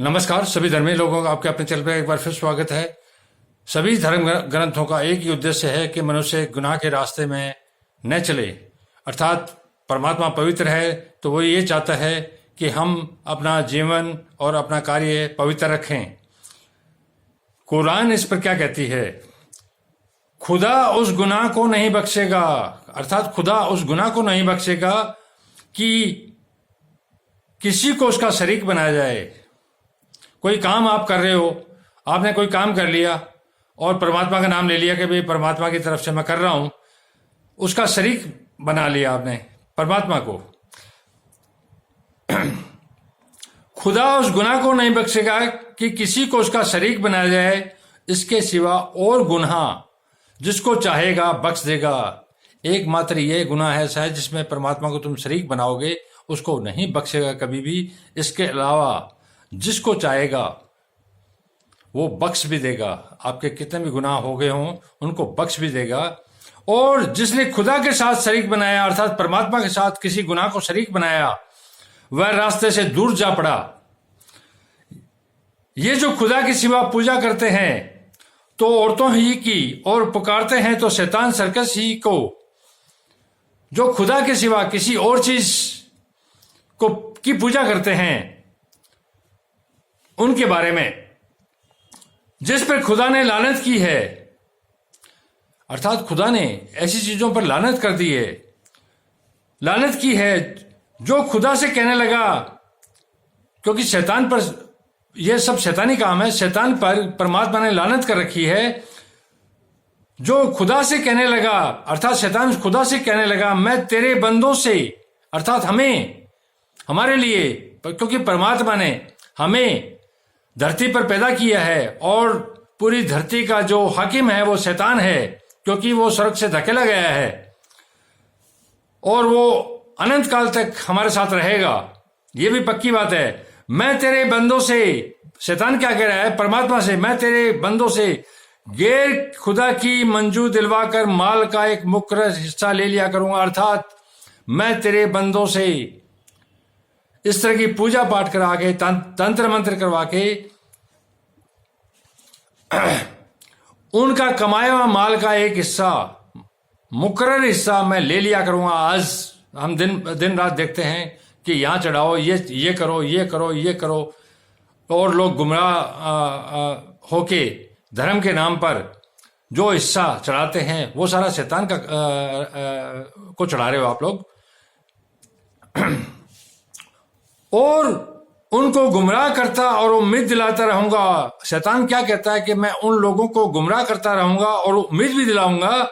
नमस्कार सभी धर्मी लोगों का आपके अपने चैनल पर एक बार फिर स्वागत है। सभी धर्म ग्रंथों का एक ही उद्देश्य है कि मनुष्य गुनाह के रास्ते में न चले, अर्थात परमात्मा पवित्र है तो वो ये चाहता है कि हम अपना जीवन और अपना कार्य पवित्र रखें। कुरान इस पर क्या कहती है? खुदा उस गुनाह को नहीं बख्शेगा, अर्थात खुदा उस गुनाह को नहीं बख्शेगा कि किसी को उसका शरीक बनाया जाए। कोई काम आप कर रहे हो, आपने कोई काम कर लिया और परमात्मा का नाम ले लिया कि भाई परमात्मा की तरफ से मैं कर रहा हूं, उसका शरीक बना लिया आपने परमात्मा को। खुदा उस गुनाह को नहीं बख्शेगा कि किसी को उसका शरीक बनाया जाए, इसके सिवा और गुनाह जिसको चाहेगा बख्श देगा। एकमात्र ये गुनाह ऐसा है जिसमें परमात्मा को तुम शरीक बनाओगे, उसको नहीं बख्शेगा कभी भी। इसके अलावा जिसको चाहेगा वो बख्श भी देगा। आपके कितने भी गुनाह हो गए हों उनको बख्श भी देगा। और जिसने खुदा के साथ शरीक बनाया, अर्थात परमात्मा के साथ किसी गुनाह को शरीक बनाया, वह रास्ते से दूर जा पड़ा। ये जो खुदा के सिवा पूजा करते हैं तो औरतों ही की, और पुकारते हैं तो शैतान सर्कस ही को। जो खुदा के सिवा किसी और चीज को की पूजा करते हैं उनके बारे में, जिस पर खुदा ने लानत की है, अर्थात खुदा ने ऐसी चीजों पर लानत कर दी है, लानत की है। जो खुदा से कहने लगा, क्योंकि शैतान पर यह सब शैतानी काम है, शैतान पर परमात्मा ने लानत कर रखी है। जो खुदा से कहने लगा, अर्थात शैतान खुदा से कहने लगा, मैं तेरे बंदों से, अर्थात हमें, हमारे लिए, क्योंकि परमात्मा ने हमें धरती पर पैदा किया है और पूरी धरती का जो हाकिम है वो शैतान है, क्योंकि वो स्वर्ग से धकेला गया है और वो अनंत काल तक हमारे साथ रहेगा। ये भी पक्की बात है। मैं तेरे बंदों से, शैतान क्या कह रहा है परमात्मा से, मैं तेरे बंदों से गैर खुदा की मंजू दिलवाकर माल का एक मुकर्रर हिस्सा ले लिया करूंगा। अर्थात मैं तेरे बंदों से इस तरह की पूजा पाठ करा के, तंत्र मंत्र करवा के उनका कमाया हुआ माल का एक हिस्सा, मुकर्रर हिस्सा मैं ले लिया करूंगा। आज हम दिन रात देखते हैं कि यहां चढ़ाओ, ये करो, ये करो, ये करो, और लोग गुमराह होके धर्म के नाम पर जो हिस्सा चढ़ाते हैं वो सारा शैतान का को चढ़ा रहे हो आप लोग। और उनको गुमराह करता और उम्मीद दिलाता रहूंगा। शैतान क्या कहता है कि मैं उन लोगों को गुमराह करता रहूंगा और उम्मीद भी दिलाऊंगा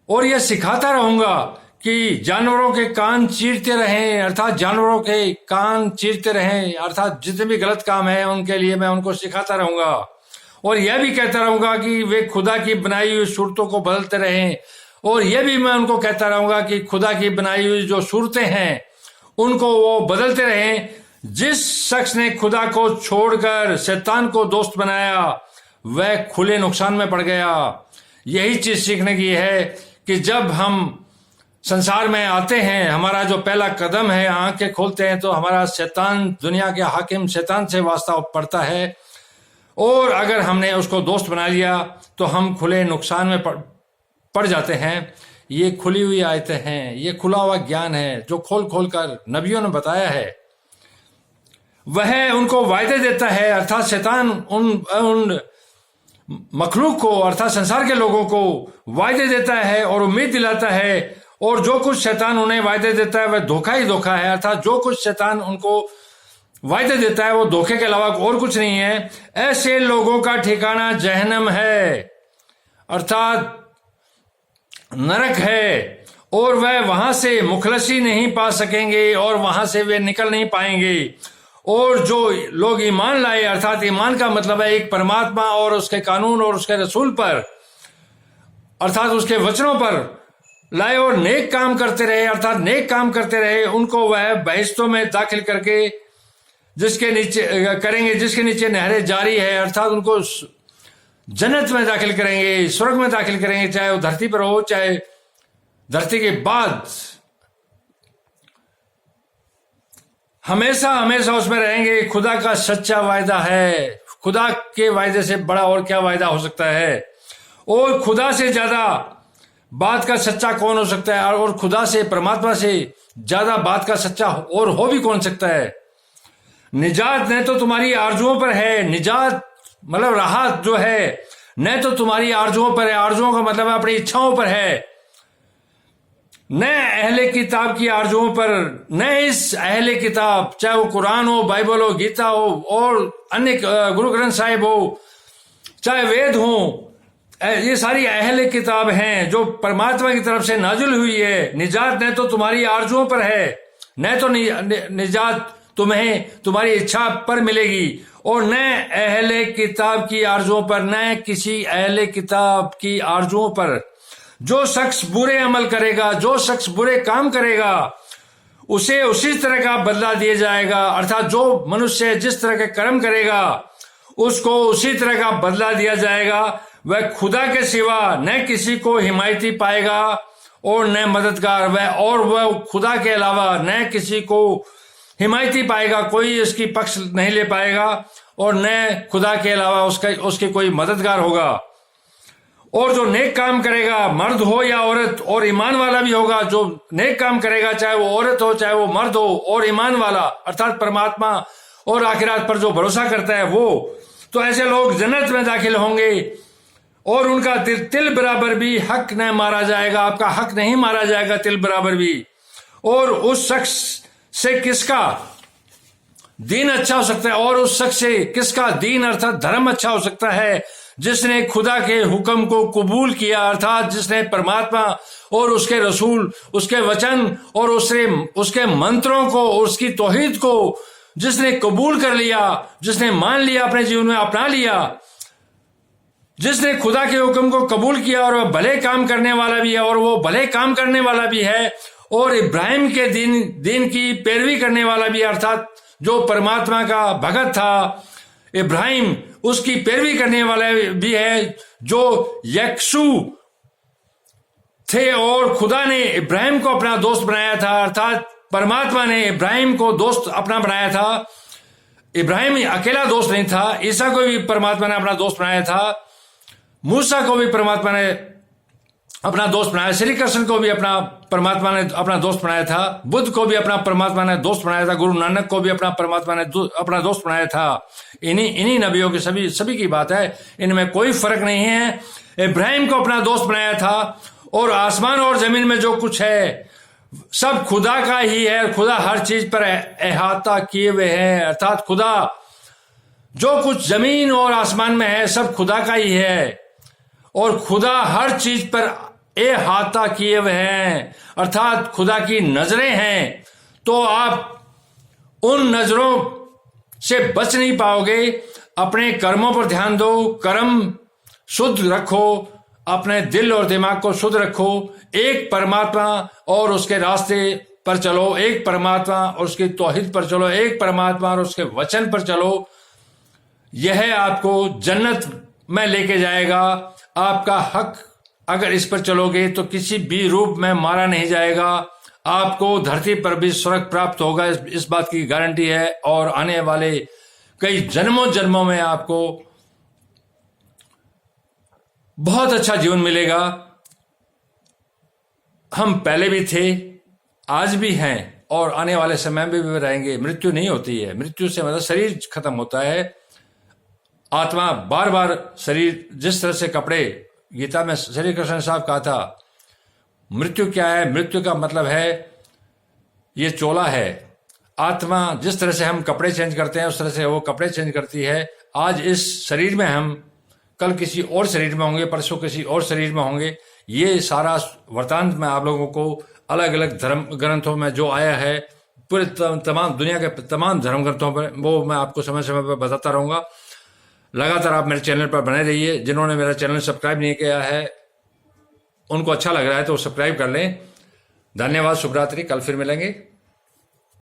और यह सिखाता रहूंगा कि जानवरों के कान चीरते रहें, अर्थात जानवरों के कान चीरते रहें, अर्थात जितने भी गलत काम है उनके लिए मैं उनको सिखाता रहूंगा। और यह भी कहता रहूंगा कि वे खुदा की बनाई हुई सूरतों को बदलते रहें, और यह भी मैं उनको कहता रहूंगा कि खुदा की बनाई हुई जो सूरतें हैं उनको वो बदलते रहें। जिस शख्स ने खुदा को छोड़कर शैतान को दोस्त बनाया वह खुले नुकसान में पड़ गया। यही चीज सीखने की है कि जब हम संसार में आते हैं, हमारा जो पहला कदम है, आंखें खोलते हैं तो हमारा शैतान, दुनिया के हाकिम शैतान से वास्ता पड़ता है, और अगर हमने उसको दोस्त बना लिया तो हम खुले नुकसान में पड़ जाते हैं। ये खुली हुई आयतें हैं, ये खुला हुआ ज्ञान है जो खोल खोल कर नबियों ने बताया है। वह उनको वायदे देता है, अर्थात शैतान उन मखलूक को, अर्थात संसार के लोगों को वायदे देता है और उम्मीद दिलाता है, और जो कुछ शैतान उन्हें वायदे देता है वह धोखा ही धोखा है। अर्थात जो कुछ शैतान उनको वायदे देता है वो धोखे के अलावा और कुछ नहीं है। ऐसे लोगों का ठिकाना जहन्नम है, अर्थात नरक है, और वह वहां से मुखलसी नहीं पा सकेंगे और वहां से वे निकल नहीं पाएंगे। और जो लोग ईमान लाए, अर्थात ईमान का मतलब है एक परमात्मा और उसके कानून और उसके रसूल पर, अर्थात उसके वचनों पर लाए और नेक काम करते रहे, अर्थात नेक काम करते रहे, उनको वह बहिश्तों में दाखिल करके जिसके नीचे नहरें जारी है, अर्थात उनको जन्नत में दाखिल करेंगे, स्वर्ग में दाखिल करेंगे, चाहे वो धरती पर हो चाहे धरती के बाद। हमेशा हमेशा उसमें रहेंगे। खुदा का सच्चा वायदा है। खुदा के वायदे से बड़ा और क्या वायदा हो सकता है? और खुदा से ज्यादा बात का सच्चा कौन हो सकता है? और खुदा से, परमात्मा से ज्यादा बात का सच्चा और हो भी कौन सकता है? निजात न तो तुम्हारी आरजुओं पर है, निजात मतलब राहत जो है न तो तुम्हारी आरजुओं पर है, आरजुओं का मतलब अपनी इच्छाओं पर है, न अहले किताब की आरजुओं पर, न इस अहले किताब, चाहे वो कुरान हो, बाइबल हो, गीता हो और अन्य गुरु ग्रंथ साहिब हो, चाहे वेद हो, ये सारी अहले किताब हैं जो परमात्मा की तरफ से नाजिल हुई है। निजात न तो तुम्हारी आरजुओं पर है, न तो निजात तुम्हें तुम्हारी इच्छा पर मिलेगी, और न अहले किताब की आरजुओं पर, न किसी अहले किताब की आरजुओं पर। जो शख्स बुरे अमल करेगा, जो शख्स बुरे काम करेगा, उसे उसी तरह का बदला दिया जाएगा। अर्थात जो मनुष्य जिस तरह के कर्म करेगा उसको उसी तरह का बदला दिया जाएगा। वह खुदा के सिवा न किसी को हिमायती पाएगा और न मददगार, वह खुदा के अलावा न किसी को हिमायती पाएगा, कोई इसकी पक्ष नहीं ले पाएगा और न खुदा के अलावा उसके कोई मददगार होगा। और जो नेक काम करेगा, मर्द हो या औरत, और ईमान वाला भी होगा, जो नेक काम करेगा चाहे वो औरत हो चाहे वो मर्द हो, और ईमान वाला अर्थात परमात्मा और आखिरात पर जो भरोसा करता है वो, तो ऐसे लोग जन्नत में दाखिल होंगे और उनका तिल बराबर भी हक न मारा जाएगा। आपका हक नहीं मारा जाएगा तिल बराबर भी। और उस शख्स से किसका दीन अच्छा हो सकता है, और उस शख्स से किसका दीन अर्थात धर्म अच्छा हो सकता है? जिसने खुदा के हुक्म को कबूल किया, अर्थात जिसने परमात्मा और उसके रसूल, उसके वचन और उसके मंत्रों को, उसकी तौहीद को जिसने कबूल कर लिया, जिसने मान लिया, अपने जीवन में अपना लिया, जिसने खुदा के हुक्म को कबूल किया और वह भले काम करने वाला भी है, और वो भले काम करने वाला भी है, और इब्राहिम के दीन की पैरवी करने वाला भी, अर्थात जो परमात्मा का भगत था इब्राहिम, उसकी पैरवी करने वाला भी है, जो यकसू थे और खुदा ने इब्राहिम को अपना दोस्त बनाया था, अर्थात परमात्मा ने इब्राहिम को दोस्त अपना बनाया था। इब्राहिम अकेला दोस्त नहीं था, ईसा को भी परमात्मा ने अपना दोस्त बनाया था, मूसा को भी परमात्मा ने अपना दोस्त बनाया, श्री कृष्ण को भी परमात्मा ने अपना दोस्त बनाया था, बुद्ध को भी परमात्मा ने दोस्त बनाया था, गुरु नानक को भी परमात्मा ने अपना दोस्त बनाया था। इन्हीं नबियों की सभी की बात है, इनमें कोई फर्क नहीं है। इब्राहिम को अपना दोस्त बनाया था, और आसमान और जमीन में जो कुछ है सब खुदा का ही है। खुदा हर चीज पर अहाता किए हुए है, अर्थात खुदा जो कुछ जमीन और आसमान में है सब खुदा का ही है, और खुदा हर चीज पर अहाता किए हुए हैं, अर्थात खुदा की नजरें हैं। तो आप उन नजरों से बच नहीं पाओगे। अपने कर्मों पर ध्यान दो, कर्म शुद्ध रखो, अपने दिल और दिमाग को शुद्ध रखो, एक परमात्मा और उसके रास्ते पर चलो, एक परमात्मा और उसकी तौहीद पर चलो, एक परमात्मा और उसके वचन पर चलो। यह आपको जन्नत में लेके जाएगा। आपका हक अगर इस पर चलोगे तो किसी भी रूप में मारा नहीं जाएगा, आपको धरती पर भी स्वर्ग प्राप्त होगा, इस बात की गारंटी है। और आने वाले कई जन्मों में आपको बहुत अच्छा जीवन मिलेगा। हम पहले भी थे, आज भी हैं और आने वाले समय में भी रहेंगे। मृत्यु नहीं होती है, मृत्यु से मतलब शरीर खत्म होता है, आत्मा बार बार शरीर, जिस तरह से कपड़े, गीता में श्री कृष्ण साहब कहा था, मृत्यु क्या है? मृत्यु का मतलब है ये चोला है। आत्मा जिस तरह से हम कपड़े चेंज करते हैं उस तरह से वो कपड़े चेंज करती है। आज इस शरीर में हम, कल किसी और शरीर में होंगे, परसों किसी और शरीर में होंगे। ये सारा वृतांत में आप लोगों को अलग अलग धर्म ग्रंथों में जो आया है, पूरे तमाम दुनिया के तमाम धर्म ग्रंथों पर, वो मैं आपको समय समय पर बताता रहूंगा। लगातार आप मेरे चैनल पर बने रहिए। जिन्होंने मेरा चैनल सब्सक्राइब नहीं किया है, उनको अच्छा लग रहा है तो सब्सक्राइब कर लें। धन्यवाद, शुभ रात्रि, कल फिर मिलेंगे।